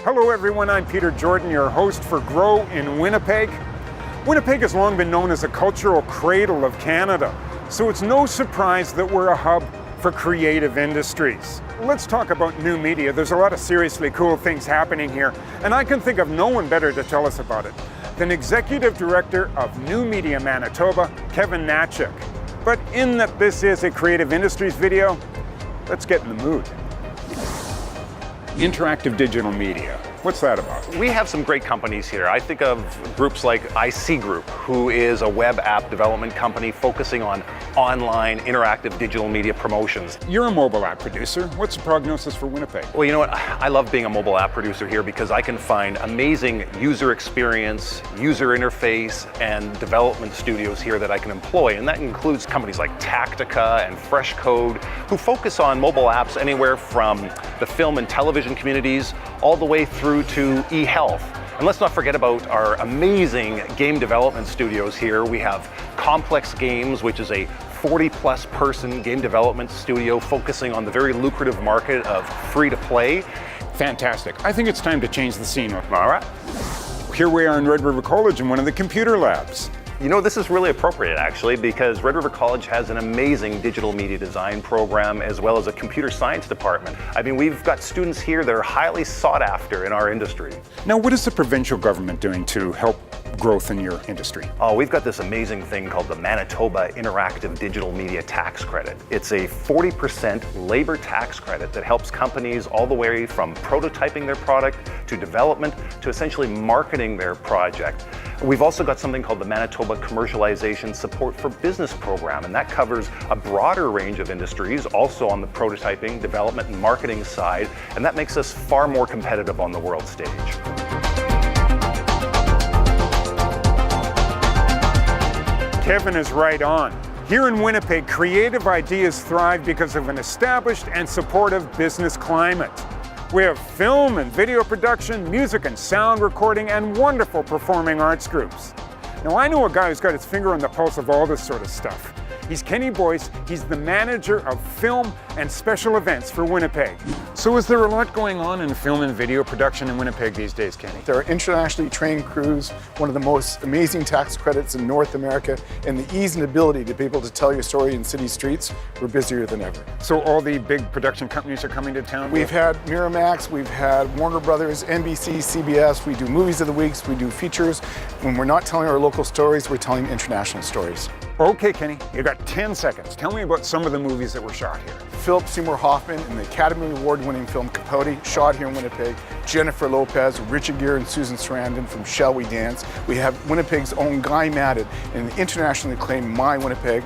Hello everyone, I'm Peter Jordan, your host for Grow in Winnipeg. Winnipeg has long been known as a cultural cradle of Canada, so it's no surprise that we're a hub for creative industries. Let's talk about new media. There's a lot of seriously cool things happening here, and I can think of no one better to tell us about it than Executive Director of New Media Manitoba, Kevin Natchuk. But in that this is a creative industries video, let's get in the mood. Interactive digital media. What's that about? We have some great companies here. I think of groups like IC Group, who is a web app development company focusing on online interactive digital media promotions. You're a mobile app producer. What's the prognosis for Winnipeg? Well, you know what? I love being a mobile app producer here because I can find amazing user experience, user interface, and development studios here that I can employ. And that includes companies like Tactica and Fresh Code, who focus on mobile apps anywhere from the film and television communities all the way through to e-health. And let's not forget about our amazing game development studios here. We have Complex Games, which is a 40-plus person game development studio focusing on the very lucrative market of free-to-play. Fantastic. I think it's time to change the scene. All right. Here we are in Red River College in one of the computer labs. You know, this is really appropriate actually, because Red River College has an amazing digital media design program as well as a computer science department. I mean, we've got students here that are highly sought after in our industry. Now, what is the provincial government doing to help growth in your industry? Oh, we've got this amazing thing called the Manitoba Interactive Digital Media Tax Credit. It's a 40% labor tax credit that helps companies all the way from prototyping their product to development to essentially marketing their project. We've also got something called the Manitoba Commercialization Support for Business Program, and that covers a broader range of industries, also on the prototyping, development, and marketing side, and that makes us far more competitive on the world stage. Kevin is right on. Here in Winnipeg, creative ideas thrive because of an established and supportive business climate. We have film and video production, music and sound recording, and wonderful performing arts groups. Now, I know a guy who's got his finger on the pulse of all this sort of stuff. He's Kenny Boyce. He's the manager of film and special events for Winnipeg. So is there a lot going on in film and video production in Winnipeg these days, Kenny? There are internationally trained crews, one of the most amazing tax credits in North America, and the ease and ability to be able to tell your story in city streets. We're busier than ever. So all the big production companies are coming to town? We've had Miramax, we've had Warner Brothers, NBC, CBS. We do movies of the weeks, we do features. When we're not telling our local stories, we're telling international stories. Okay, Kenny, you got 10 seconds. Tell me about some of the movies that were shot here. Philip Seymour Hoffman in the Academy Award-winning film Capote, shot here in Winnipeg. Jennifer Lopez, Richard Gere, and Susan Sarandon from Shall We Dance. We have Winnipeg's own Guy Maddin in the internationally acclaimed My Winnipeg.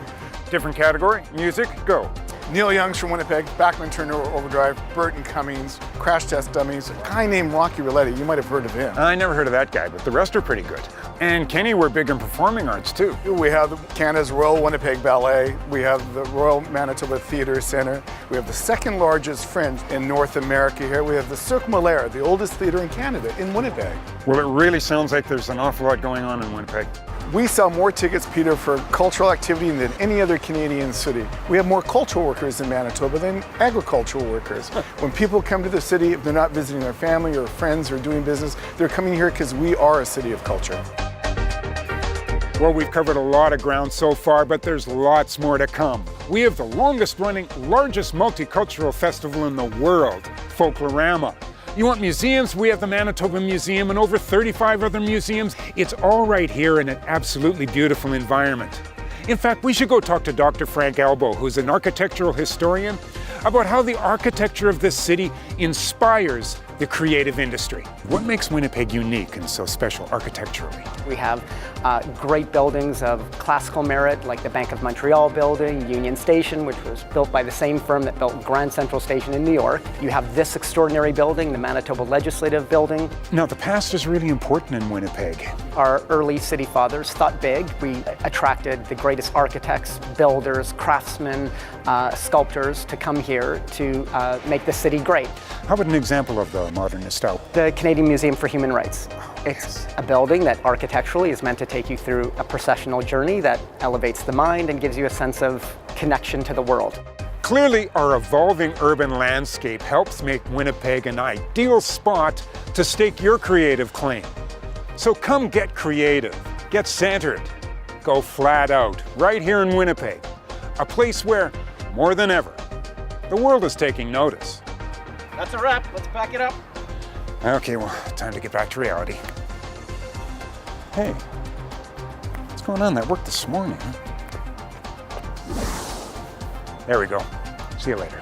Different category, music, go. Neil Young's from Winnipeg, Backman Turner Overdrive, Burton Cummings, Crash Test Dummies, a guy named Rocky Roulette. You might have heard of him. I never heard of that guy, but the rest are pretty good. And Kenny, we're big in performing arts too. We have Canada's Royal Winnipeg Ballet, we have the Royal Manitoba Theatre Centre, we have the second largest Fringe in North America here, we have the Cirque Molaire, the oldest theatre in Canada, in Winnipeg. Well, it really sounds like there's an awful lot going on in Winnipeg. We sell more tickets, Peter, for cultural activity than any other Canadian city. We have more cultural workers in Manitoba than agricultural workers. When people come to the city, if they're not visiting their family or friends or doing business, they're coming here because we are a city of culture. Well, we've covered a lot of ground so far, but there's lots more to come. We have the longest running, largest multicultural festival in the world, Folklorama. You want museums? We have the Manitoba Museum and over 35 other museums. It's all right here in an absolutely beautiful environment. In fact, we should go talk to Dr. Frank Albo, who's an architectural historian, about how the architecture of this city inspires the creative industry. What makes Winnipeg unique and so special architecturally? We have great buildings of classical merit, like the Bank of Montreal building, Union Station, which was built by the same firm that built Grand Central Station in New York. You have this extraordinary building, the Manitoba Legislative Building. Now, the past is really important in Winnipeg. Our early city fathers thought big. We attracted the greatest architects, builders, craftsmen, sculptors to come here to make the city great. How about an example of the modernist style? The Canadian Museum for Human Rights. It's a building that architecturally is meant to take you through a processional journey that elevates the mind and gives you a sense of connection to the world. Clearly, our evolving urban landscape helps make Winnipeg an ideal spot to stake your creative claim. So come get creative, get centered, go flat out, right here in Winnipeg, a place where, more than ever, the world is taking notice. That's a wrap. Let's pack it up. Okay, well, time to get back to reality. Hey, what's going on? That worked this morning, huh? There we go. See you later.